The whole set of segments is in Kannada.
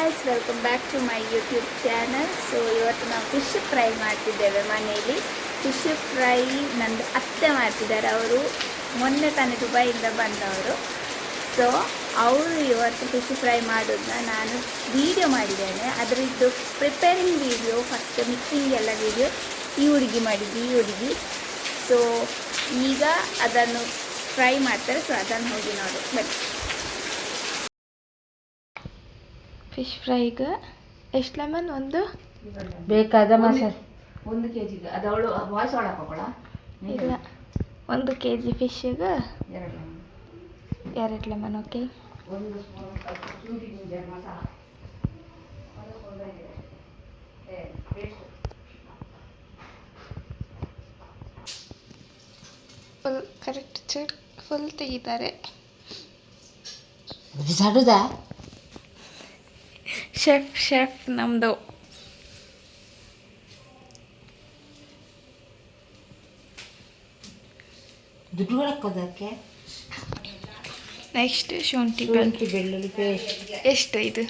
Guys, welcome back to my YouTube channel. So ಇವತ್ತು ನಾವು ಫಿಶ್ ಫ್ರೈ ಮಾಡ್ತಿದ್ದೇವೆ ಮನೆಯಲ್ಲಿ. ಫಿಶ್ ಫ್ರೈ ನಂದು ಅತ್ತೆ ಮಾಡ್ತಿದ್ದಾರೆ. ಅವರು ಮೊನ್ನೆ ತಾನೇ ದುಬೈಯಿಂದ ಬಂದವರು. ಸೊ ಅವರು ಇವತ್ತು ಫಿಶ್ ಫ್ರೈ ಮಾಡೋದನ್ನ ನಾನು ವೀಡಿಯೋ ಮಾಡಿದ್ದೇನೆ. ಅದರದ್ದು ಪ್ರಿಪೇರಿಂಗ್ ವೀಡಿಯೋ, ಫಸ್ಟ್ ಮಿಕ್ಸಿಂಗ್ ಎಲ್ಲ ವೀಡಿಯೋ ಈ ಹುಡುಗಿ ಮಾಡಿದ್ದು, ಈ ಹುಡುಗಿ. ಸೊ ಈಗ ಅದನ್ನು ಫ್ರೈ ಮಾಡ್ತಾರೆ. ಸೊ ಅದನ್ನು ಹೋಗಿ ನೋಡಿ ಬನ್ನಿ. ಫಿಶ್ ಫ್ರೈಗೆ ಎಷ್ಟು ಲೆಮನ್? ಒಂದು ಬೇಕಾದ ಮಸಾಲೆ 1 kg ಅದವಳು ವಾಯ್ಸ್ ಒಳಕೊಳ ಇಲ್ಲ, 1 kg ಫಿಶ್ಗೆ 2 ಲೆಮನ್ 2 ಲೆಮನ್. ಓಕೆ, 1 ಸ್ಪೂನ್ ಶುಂಠಿ ginger masala full correct full ತೆಗಿತಾರೆ. ಬಿಸಾಡುದಾ ಶೆಫ್ ನಮ್ಮದು. ದುಡ್ಡು ಹಾಕೋದಕ್ಕೆ. ನೆಕ್ಸ್ಟ್ ಶುಂಠಿ ಬೆಳ್ಳುಳ್ಳಿ ಪೇಸ್ಟ್ ಎಷ್ಟು ಇದು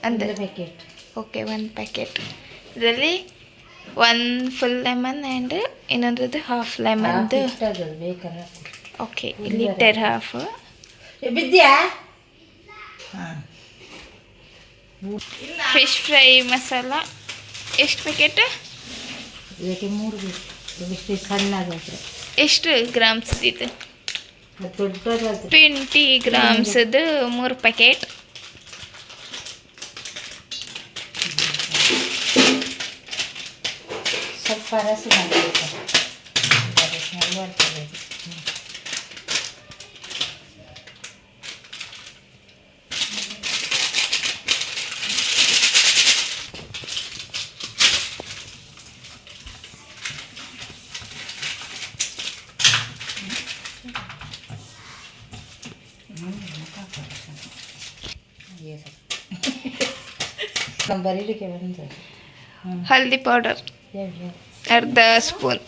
ಅಂದರೆ ಪ್ಯಾಕೆಟ್. Okay, 1 packet. ಇದರಲ್ಲಿ 1 ಫುಲ್ ಲೆಮನ್ ಆ್ಯಂಡ್ ಇನ್ನೊಂದ್ರದ್ದು ಹಾಫ್ ಲೆಮನ್ದು. ಬೇಕಾದ್ರೆ ಓಕೆ, ಲೀಟರ್ ಹಾಫ್. ಬಿದ್ದ್ಯಾ? ಫಿಶ್ ಫ್ರೈ ಮಸಾಲ ಎಷ್ಟು ಪ್ಯಾಕೆಟ್? ಇದಕ್ಕೆ 3 ಬೇಕು. ಇಷ್ಟು ಸಣ್ಣದಾದ್ರೆ ಎಷ್ಟು ಗ್ರಾಮ್ಸ್ ಇದು? ದೊಡ್ಡದಾದ್ರೆ 20 ಗ್ರಾಮ್ಸದು 3 ಪ್ಯಾಕೆಟ್. ಸ್ವಲ್ಪ ರಸ ಮಾಡಬೇಕು. ಸ್ಮೆಲ್ ಬರ್ತದೆ. ಬರೀಲಿಕ್ಕೆ ಬಂದ ಹಲ್ದಿ ಪೌಡರ್ ಅರ್ಧ ಸ್ಪೂನ್,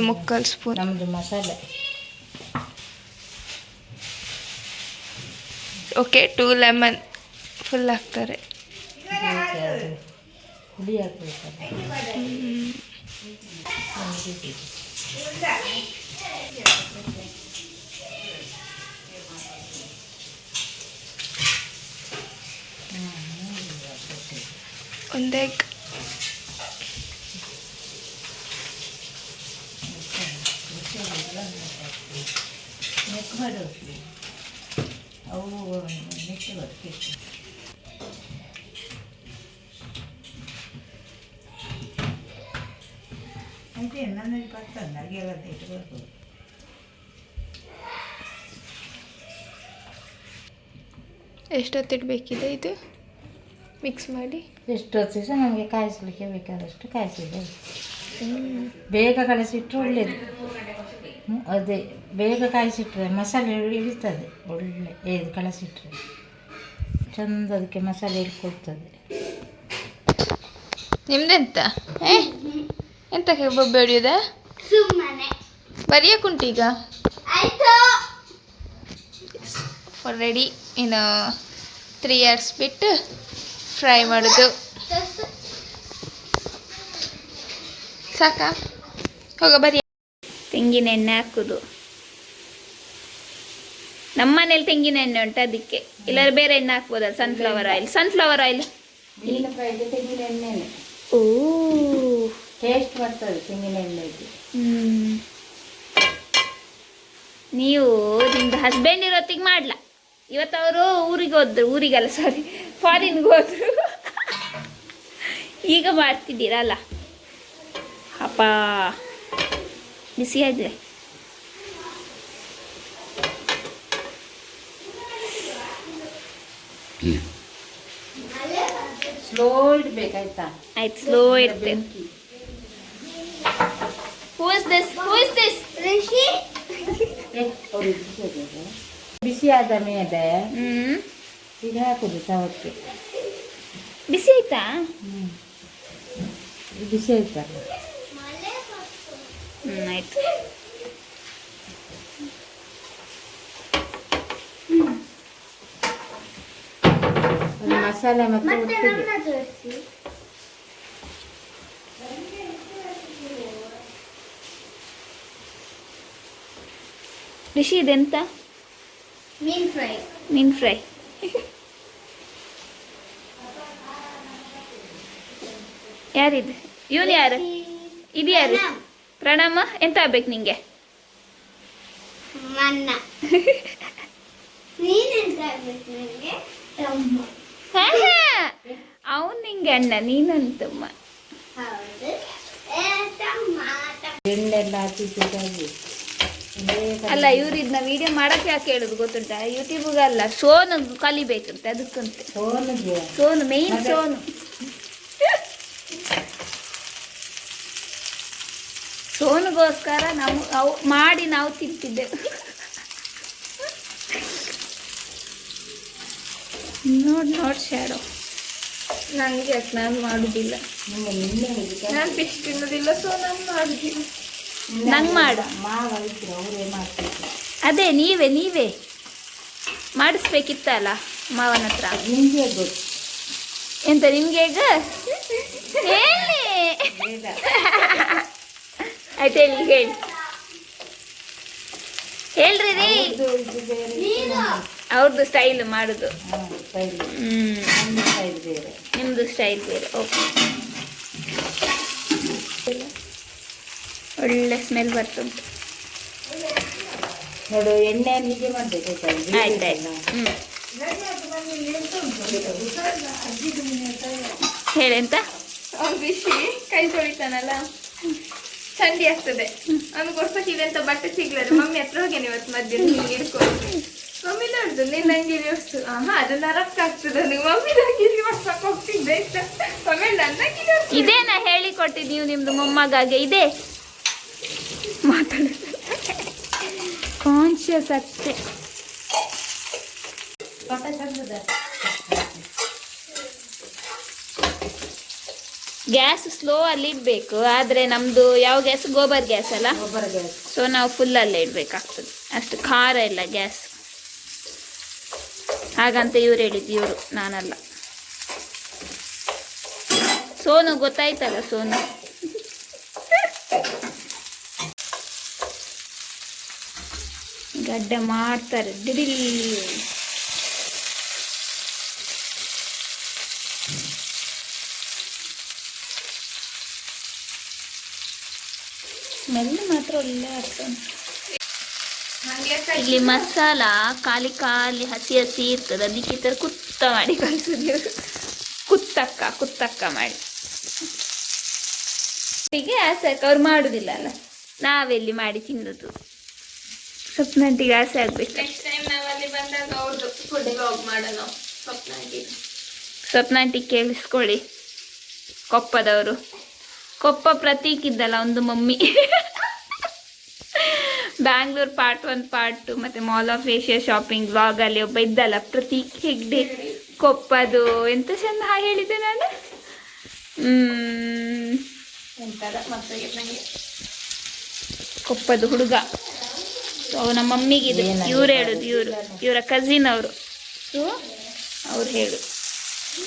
ಮುಕ್ಕಾಲು ಸ್ಪೂನ್. ನಮ್ಮದು ಮಸಾಲೆ. ಓಕೆ, 2 ಲೆಮನ್ ಫುಲ್ ಹಾಕ್ತಾರೆ. ಹುಳಿ ಹಾಕ್ಬೇಕು. ಒಂದು ಎಗ್. ಅವು ನೆಟ್ಟು ಬರ್ತಿತ್ತು. ಆಯ್ತು, ನನ್ನಲ್ಲಿ ಬರ್ತದೆ ಹಾಗೆಲ್ಲ ಇಟ್ಟು ಬರ್ಬೋದು. ಎಷ್ಟೊತ್ತಿಡಬೇಕಿದೆ ಇದು ಮಿಕ್ಸ್ ಮಾಡಿ? ಎಷ್ಟು ಹೊತ್ತಿಗೆ ನಮಗೆ ಕಾಯಿಸಲಿಕ್ಕೆ ಬೇಕಾದಷ್ಟು ಕಾಯಿಸಿದೆ. ಬೇಗ ಕಳಿಸಿಟ್ರೆ ಒಳ್ಳೆಯದು. ಅದೇ ಬೇಗ ಕಾಯಿಸಿಟ್ರೆ ಮಸಾಲೆ ಇಳಿತದೆ. ಒಳ್ಳೆ ಇದು ಕಳಿಸಿಟ್ರೆ ಚಂದ ಅದಕ್ಕೆ ಮಸಾಲೆ ಇಳ್ಕೊಳ್ತದೆ. ನಿಮ್ದೆಂತ ಎಂತಕ್ಕೆ ಬೊಬ್ಬೆ ಹೊಡಿಯೋದ? ಬರೆಯಕ್ಕುಂಟೀಗ ರೆಡಿ. ಇನ್ನು 3 hours ಬಿಟ್ಟು ಫ್ರೈ ಮಾಡೋದು. ಸಾಕಾ? ಹೋಗ ಬರೀ. ತೆಂಗಿನ ಎಣ್ಣೆ ಹಾಕೋದು. ನಮ್ಮ ಮನೇಲಿ ತೆಂಗಿನ ಎಣ್ಣೆ ಉಂಟು, ಅದಕ್ಕೆ. ಇಲ್ಲಾದ್ರೆ ಬೇರೆ ಎಣ್ಣೆ ಹಾಕ್ಬೋದಲ್ಲ? Sunflower oil. ಮೀನು ಫ್ರೈಗೆ ತೆಂಗಿನ ಎಣ್ಣೆನೆ. ಓ, ಟೇಸ್ಟ್ ಬರ್ತದೆ ತೆಂಗಿನ ಎಣ್ಣೆಗೆ. ನೀವು ನಿಮ್ದು ಹಸ್ಬೆಂಡ್ ಇರೋತ್ತಿಗೆ ಮಾಡ್ಲಾ? ಇವತ್ತು ಅವರು ಊರಿಗಲ್ಲ ಸಾರಿ, ಫಾರಿನ್ಗೆ ಹೋದ್ರು. ಈಗ ಮಾಡ್ತಿದ್ದೀರಲ್ಲ? ಅಪ್ಪ ಬಿಸಿ ಆದ್ರೆ ಸ್ಲೋ ಇಡ್ಬೇಕಾಯ್ತಾ? ಆಯ್ತು, ಸ್ಲೋ ಇರ್ತೇನೆ. Who is this? Rishi? ಬಿಸಿ ಆದ ಮೇಲೆ ಇದು ಹಾಕುದು ತವಕ್ಕೆ. ಬಿಸಿ ಆಯ್ತಾ? ಬಿಸಿ ಆಯ್ತಲ್ಲ. ಆಯ್ತು. ಮಸಾಲೆ ಮತ್ತೆ ಉಪ್ಪಿಗೆ. ಋಷಿ ಇದೆಂತ? ಮೀನ್ ಫ್ರೈ. ಮೀನ್ ಫ್ರೈ. ಯಾರಿದು? ಇವನು ಯಾರು? ಇದು ಯಾರು? ಪ್ರಣಾಮ. ಎಂತ ಆಗ್ಬೇಕು ನಿಂಗೆ? ಮನ್ನ. ನೀನೆಂತ ಆಗ್ಬೇಕು ನನಗೆ? ತಮ್ಮ. ಅವನು ನಿಂಗೆ ಅಣ್ಣ, ನೀನಂತಮ್ಮ. ಹೌದು. ತಮ್ಮ. ಎಣ್ಣೆಲ್ಲ ಹಾಕಿ ಅಲ್ಲ, ಇವ್ರು ಇದನ್ನ ವಿಡಿಯೋ ಮಾಡಕ್ಕೆ ಯಾಕೆ ಹೇಳುದು ಗೊತ್ತುಂಟ? ಯೂಟ್ಯೂಬ್ಗೆ ಅಲ್ಲ, ಸೋನು ಕಲಿಬೇಕಂತೆ, ಅದಕ್ಕಂತೆ. ಸೋನಿಗೆ ಸೋನು ಮೇನ್ ಸೋನು. ಸೋನುಗೋಸ್ಕರ ನಾವು ಮಾಡಿ ನಾವು ತಿಂತಿದ್ದೆವು. ನೋಡ್ ಶ್ಯಾಡೋ. ನನಗೆ ಯಾಕೆ, ನಾನು ಮಾಡುದಿಲ್ಲ. ನಾನು ಫಿಶ್ ತಿನ್ನೋದಿಲ್ಲ, ಸೊ ನಾನು ಮಾಡುದಿಲ್ಲ. ನಂಗೆ ಮಾಡು. ಮಾವ ಇದ್ರು ಅವರೇ ಮಾಡ್ತಿದ್ರು. ಅದೇ ನೀವೇ ಮಾಡಿಸ್ಬೇಕಿತ್ತಲ್ಲ ಮಾವನ ಹತ್ರ. ನಿಮ್ಗೆ ಗೊತ್ತು. ಎಂತ ನಿಮ್ಗೆ ಈಗ ಹೇಳಿ. ಆಯ್ತು, ಹೇಳಿ ಹೇಳ್ರಿ ರೀ. ಅವ್ರದ್ದು ಸ್ಟೈಲ್ ಮಾಡುದು. ನಿಮ್ದು ಸ್ಟೈಲ್ ಬೇರೆ. ಓಕೆ, ಒಳ್ಳೆ ಸ್ಮೆಲ್ ಬರ್ತುಂಟು. ನೋಡು, ಎಣ್ಣೆ ಹೀಗೆ ಮಾಡ್ಬೇಕು. ಆಯ್ತಾಯ್ತು. ಹೇಳೆಂತ? ಅವ್ನು ಋಷಿ ಕೈ ತೊಳಿತಾನಲ್ಲ, ಚಂಡಿ ಆಗ್ತದೆ. ಅವ್ನು ಕೊಡ್ಸಕ್ಕಿದೆ ಅಂತ ಬಟ್ಟೆ ಸಿಗ್ಲದು. ಮಮ್ಮಿ ಹತ್ರ ಹೋಗ್ಯಾನೆ ಇವತ್ತು ಮಧ್ಯಾಹ್ನ ಹಿಂಗೆ ಹಿಡ್ಕೊಂಡು. ಮಮ್ಮಿ ನೋಡ್ದು ನಿನ್ನ ಅಂಗಿಲಿ ಹೊಸ್ತು. ಅದು ನರಕ ಆಗ್ತದೆ. ಮಮ್ಮಿ ಅಂಗಿಲಿ ಹೊಡ್ಸಕ್ ಹೋಗ್ತಿದ್ದೆ ಅಂತ. ಆಮೇಲೆ ನನ್ನ ಅಂಗಿಲಿ ಇದೇನಾ ಹೇಳಿ ಕೊಟ್ಟಿದ್ದು ನೀವು ನಿಮ್ದು ಮೊಮ್ಮಗಾಗೆ? ಇದೆ ಮಾತಾಡ ಕಾನ್ಶಿಯಸ್ ಅಷ್ಟೇ. ಗ್ಯಾಸ್ ಸ್ಲೋ ಅಲ್ಲಿ ಇಡಬೇಕು. ಆದರೆ ನಮ್ಮದು ಯಾವ ಗ್ಯಾಸ್? ಗೋಬರ್ ಗ್ಯಾಸ್ ಅಲ್ಲ, ಗೊಬ್ಬರ ಗ್ಯಾಸ್. ಸೊ ನಾವು ಫುಲ್ಲಲ್ಲೇ ಇಡಬೇಕಾಗ್ತದೆ. ಅಷ್ಟು ಖಾರ ಇಲ್ಲ ಗ್ಯಾಸ್. ಹಾಗಂತ ಇವ್ರು ಹೇಳಿದ್ದು, ಇವರು, ನಾನಲ್ಲ. ಸೋನು ಗೊತ್ತಾಯ್ತಲ್ಲ, ಸೋನು. ಗಡ್ಡೆ ಮಾಡ್ತಾರೆ ದಿಢೀರ್. ಸ್ಮೆಲ್ ಮಾತ್ರ ಒಳ್ಳೆ ಆಗ್ತದೆ. ಇಲ್ಲಿ ಮಸಾಲ ಖಾಲಿ ಹಸಿ ಇರ್ತದೆ. ಅದಕ್ಕೆ ಈ ಥರ ಕುತ್ತ ಮಾಡಿ ಕಳಿಸೋದು. ಕುತ್ತಕ್ಕ ಮಾಡಿ ಹೀಗೆ ಆಸೆಕ್ಕೆ ಅವ್ರು ಮಾಡುದಿಲ್ಲ ಅಲ್ಲ, ನಾವೆಲ್ಲಿ ಮಾಡಿ ತಿನ್ನೋದು. ಸ್ವಪ್ನಂಟಿಗೆ ಆಸೆ ಆಗ್ಬೇಕು. ನೆಕ್ಸ್ಟ್ ಟೈಮ್ ನಾವಲ್ಲಿ ಬಂದಾಗ ಅವ್ರದ್ದು ಫುಡ್ ವ್ಲಾಗ್ ಮಾಡೋಣ. ಸ್ವಪ್ನಾಂಟಿ ಕೇಳಿಸ್ಕೊಳ್ಳಿ, ಕೊಪ್ಪದವರು. ಕೊಪ್ಪ ಪ್ರತೀಕ್ ಇದ್ದಲ್ಲ ಒಂದು ಮಮ್ಮಿ. ಬ್ಯಾಂಗ್ಳೂರ್ ಪಾರ್ಟ್ 1 ಪಾರ್ಟ್ 2 ಮತ್ತೆ mall of Asia shopping vlog ಅಲ್ಲಿ ಒಬ್ಬ ಇದ್ದಲ್ಲ, ಪ್ರತೀಕ್ ಹೆಗ್ಡೆ. ಕೊಪ್ಪದು ಎಂತ ಚಂದ ಹೇಳಿದ್ದೆ ನಾನು. ಕೊಪ್ಪದು ಹುಡುಗ. ಸೊ ನಮ್ಮ ಮಮ್ಮಿಗೆ ಇದು ಇವ್ರು ಹೇಳುದು, ಇವರ ಕಸಿನ್ ಅವರು. ಸೊ ಅವ್ರು ಹೇಳು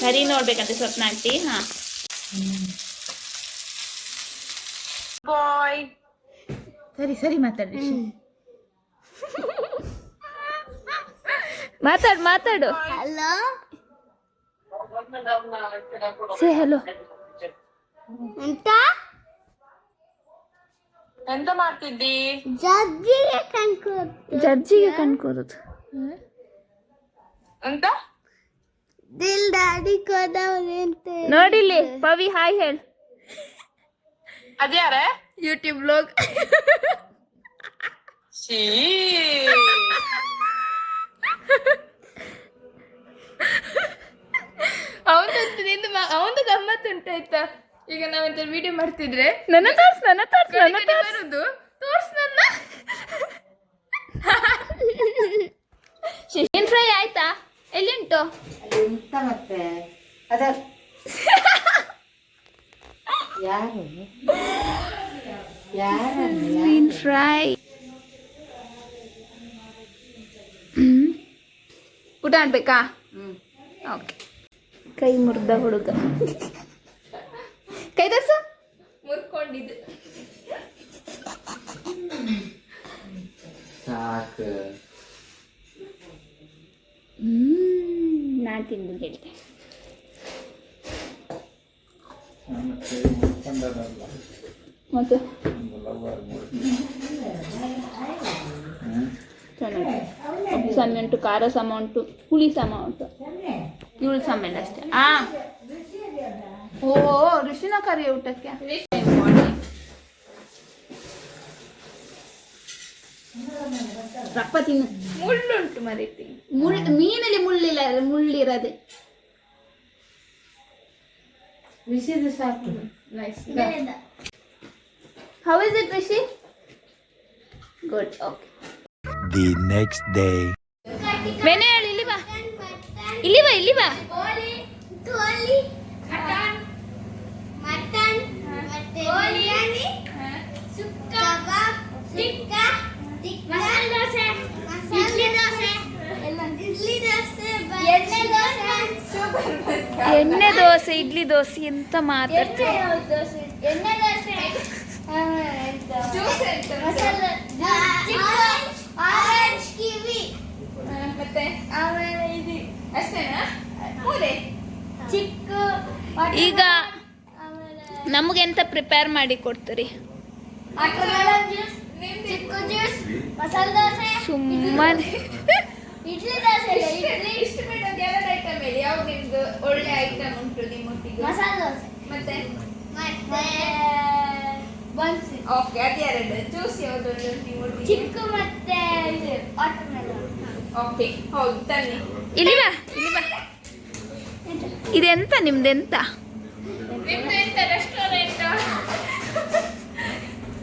ಸರಿ ನೋಡ್ಬೇಕಂತೆ ಸ್ವಪ್ನ ಆಂಟಿ. ಹಾಂ, ಸರಿ ಮಾತಾಡಿ. ಮಾತಾಡು. ಹಲೋ. ಸೇ ಹಲೋ. ಎಂತ ಮಾಡ್ತಿದ್ದಿ? ಜಡ್ಜಿಗೆ ಕಣ್ಕೋರುದು ಅಂತ ದಿಲ್ ದಾಡಿ ಕೋದವ್ರೆ ಅಂತ ನೋಡಿಲ್ಲಿ. ಪವಿ ಹಾಯ್ ಹೇಳು. ಅದ್ಯಾರ? YouTube blog. ಅವನು ಗಮ್ಮತ್ ಉಂಟಾಯ್ತಾ? ಈಗ ನಾವಂತ ವಿಡಿಯೋ ಮಾಡ್ತಿದ್ರೆ ನನ್ನ ತೋರ್ಸ್ ಬರುದು, ತೋರ್ಸ್ ನನ್ನ. ಚಿಕನ್ ಫ್ರೈ ಆಯ್ತಾ? ಎಲ್ಲಿಂಟು? ಎಂತ ಮತ್ತೆ ಅದ ಯಾರು ಮೀನ್ ಫ್ರೈ. ಊಟ ಮಾಡ್ಬೇಕಾ? ಓಕೆ. ಕೈ ಮುರಿದ ಹುಡುಗ. ಕೈ ತೋರ್ಸು. ಮುರ್ಕೊಂಡಿದ್ದು. ಸಾಕು. ನಾನು ತಿಂದು ಹೇಳ್ತೆ. ಮತ್ತೆ ಚೆನ್ನಾಗಿ ಸಮ ಉಂಟು, ಖಾರ ಸಮ ಉಂಟು, ಹುಳಿ ಸಮ ಉಂಟು, ಇವಳು ಸಮ ಇಲ್ಲ ಅಷ್ಟೇ. ಓ ಋಷಿನ ಕರಿ ಊಟಕ್ಕೆ. ರಪ್ಪ ತಿನ್ನು. ಮುಳ್ಳುಂಟು ಮರೀತಿ. ಮೀನಲ್ಲಿ ಮುಳ್ಳಿಲ್ಲ, ಮುಳ್ಳಿರದೆ. ಬಿಸಿದು ಸಾಕು. Nice. How is it, Rishi? Good. Okay. The next day. ವೆನೆಯಲ್ ಇಲ್ಲಿ ಬಾ, ಇಲ್ಲಿ ಬಾ, ಇಲ್ಲಿ ಬಾ. ತೋಲಿ ಮಟನ್ ಮತ್ತೆ ಬಿರಿಯಾನಿ, ಸುಕ್ಕ, ಕಬಾಬ್, ಟಿಕ್ಕಾ, ಮಸಾಲೆ ದೋಸೆ, ಇಡ್ಲಿ ದೋಸೆ, ಎಣ್ಣೆ ದೋಸೆ, ಇಡ್ಲಿ ದೋಸೆ ಎಂತ ಮಾತಾಡ್ತೀವಿ. ಎಣ್ಣೆ ದೋಸೆ, ಜ್ಯೂಸ್ ಎಂತ ಉಂಟು? ಮಸಾಲೆ ಆರೆಂಜ್ ಕಿವಿ, ಮತ್ತೆ ಆಮೇಲೆ ಇದು ಅಷ್ಟೇನಾ? ಮೂರೇ? ಚಿಕ್ಕ ಈಗ ನಮಗೆಂತ ಪ್ರಿಪೇರ್ ಮಾಡಿ ಕೊಡ್ತೀರಿ? ವಾಟರ್ಮೆಲನ್ ಜ್ಯೂಸ್, ಚಿಕ್ಕ ಜ್ಯೂಸ್, ಮಸಾಲೆ ದೋಸೆ, ಸುಮ್ಮನೆ ಇಡ್ಲಿ ದೋಸೆ, ಇಡ್ಲಿ, ಇಷ್ಟು ಬೇಡದು ಎರಡು ಐಟಮ್ ಹೇಳಿ. ಯಾವ್ದು ನಿಮ್ದು ಒಳ್ಳೆ ಐಟಮ್ ಉಂಟು ನಿಮ್ಮೊಟ್ಟಿಗೆ? ಮಸಾಲೆ ದೋಸೆ, ಮತ್ತೆ ಮತ್ತೆ ಬನ್ಸ್, ಓಕೆ, ಅದೆರಡು. ಜ್ಯೂಸ್ ಯಾವ್ದು ಒಳ್ಳೆ ಉಂಟು ನಿಮ್ಮೊಟ್ಟಿಗೆ? ಚಿಕ್ಕ ಮತ್ತೆ ಇದು ವಾಟರ್ಮೆಲನ್. ಓಕೆ, ಹೌದು ತನ್ನಿ. ಇಲ್ಲಿ ಬಾ, ಇಲ್ಲಿ ಬಾ. ಇದೆಂತ ನಿಮ್ದೆಂತ? ನಿಮ್ದು ಎಂತ ರೆಸ್ಟೋರೆಂಟ್?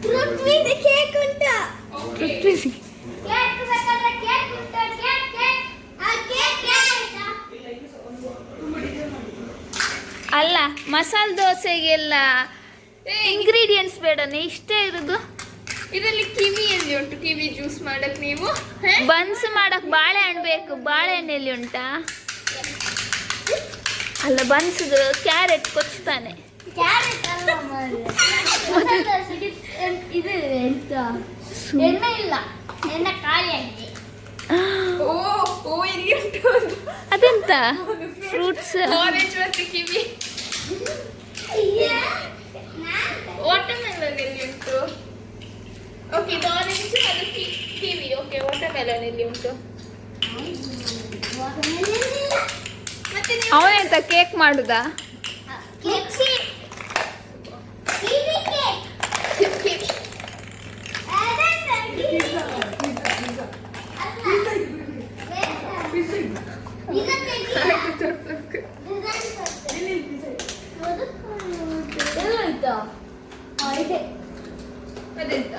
ಪೃಥ್ವಿದು ಕೇಕ್ ಉಂಟು. ಓಕೆ. ಕೇಕ್ ಬೇಕಾದ್ರೆ ಕೇಕ್ ಉಂಟು. ಕೇಕ್ ಆ ಕೇಕ್ ಆಯ್ತಾ? ಅಲ್ಲ, ಮಸಾಲೆ ದೋಸೆಗೆಲ್ಲ ಇಂಗ್ರೀಡಿಯೆಂಟ್ಸ್ ಬೇಡನೆ, ಇಷ್ಟೇ ಇರೋದು. ಇದರಲ್ಲಿ ಕಿವಿ ಎಲ್ಲಿ ಉಂಟು? ಕಿವಿ ಜ್ಯೂಸ್ ಮಾಡಕ್ ನೀವು ಬನ್ಸ್ ಮಾಡಕ್ ಬಾಳೆಹಣ್ಣು ಬೇಕು. ಬಾಳೆಹಣ್ಣೆಲ್ಲಿ ಉಂಟಾ? ಅಲ್ಲ, ಬನ್ಸ್ದು ಕ್ಯಾರೆಟ್ ಕೊಚ್ತಾನೆ. ಕ್ಯಾರೆಟ್ ಅಲ್ಲ ಮಾರ್ರೆ. ಮಸಾಲೆ ದೋಸೆಗೆ ಇದು ಎಂತ ಎಣ್ಣೆ ಇಲ್ಲ, ಎಣ್ಣೆ ಖಾಲಿ ಆಗಿದೆ. ಓ ಓ, ಇಲ್ಲಿ ಉಂಟು ಒಂದು ಅದೆಂತ ಫ್ರೂಟ್ಸ್? ಆರೆಂಜ್ ಮತ್ತೆ ಕಿವಿ. ವಾಟರ್ಮೆಲನ್ ಎಲ್ಲಿ ಉಂಟು? ಓಕೆ, ಇದು ಆರೆಂಜ್, ಅದು ಕಿವಿ. ಓಕೆ, ವಾಟರ್ಮೆಲನ್ ಎಲ್ಲಿ ಉಂಟು? ಮತ್ತೆ ನೀವು ಅವನೆಂತ ಕೇಕ್ ಮಾಡುದಾ? ಕೇಕ್ ಕಿವಿ ಕೇಕ್. ಕಿವಿ. ಅದನ್ನ ಕಿವಿ. ಅದೆಂತ?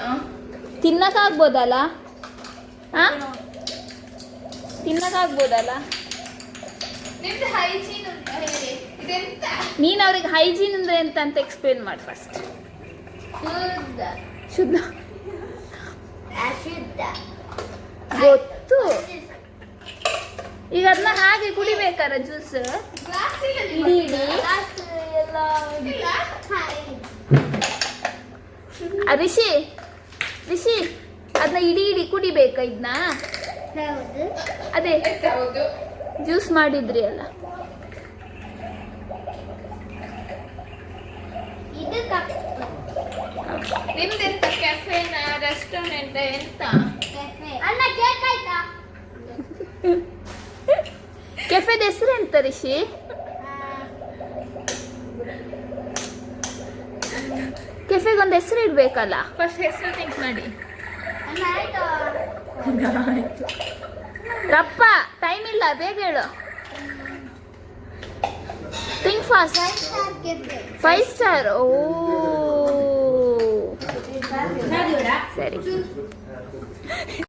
ತಿನ್ನಕ್ಕಾಗ್ಬೋದಲ್ಲ? ತಿನ್ನಕ್ಕಾಗ್ಬೋದಲ್ಲ? ನಿಮ್ದು ಹೈಜೀನ್ ಉಂಟು ಹೇಳಿ. ಇದೆಂತ? ನೀನು ಅವ್ರಿಗೆ ಹೈಜೀನ್ ಅಂದ್ರೆ ಎಂತ ಅಂತ ಎಕ್ಸ್ಪ್ಲೇನ್ ಮಾಡಿ ಫಸ್ಟ್. ಶುದ್ಧ. ಶುದ್ಧ ಅಶುದ್ಧ. ಗೊತ್ತು. ಈಗ ಅದನ್ನ ಹಾಗೆ ಕುಡಿಬೇಕಾರ ಜ್ಯೂಸ್? ಗ್ಲಾಸ್ ಇಲ್ಲ ನಿಮ್ಮ ಇಡೀ ಹತ್ರ? ಗ್ಲಾಸ್ ಎಲ್ಲ ಇಲ್ಲ? ರಿಷಿ, ರಿಷಿ, ಅದನ್ನ ಇಡೀ ಕುಡಿಬೇಕಾ ಇದನ್ನ? ಹೌದು. ಅದೇ ಎಂತ? ಹೌದು. ಜ್ಯೂಸ್ ಮಾಡಿದ್ರಿ ಅಲ್ಲ. ಇದು ಕಪ್ ನಿಮ್ದೆಂತ ಕೆಫೆನ ರೆಸ್ಟೋರೆಂಟ್ ಎಂತ? ಕೆಫೆ. ಅಣ್ಣ ಕೇಕ್ ಆಯ್ತಾ? ಕೆಫೆದ ಹೆಸರು ಎಂತ ರಿಷಿ? ಕೆಫೆಗೊಂದು ಹೆಸರು ಇಡ್ಬೇಕಲ್ಲ. ಫಸ್ಟ್ ಹೆಸರು ಥಿಂಕ್ ಮಾಡಿ. ಅಣ್ಣ ಆಯ್ತಾ? ರಪ್ಪ, ಟೈಮ್ ಇಲ್ಲ, ಬೇಗ ಹೇಳು. Think fast. 5 star cafe. 5 star. ಓ ಸರಿ.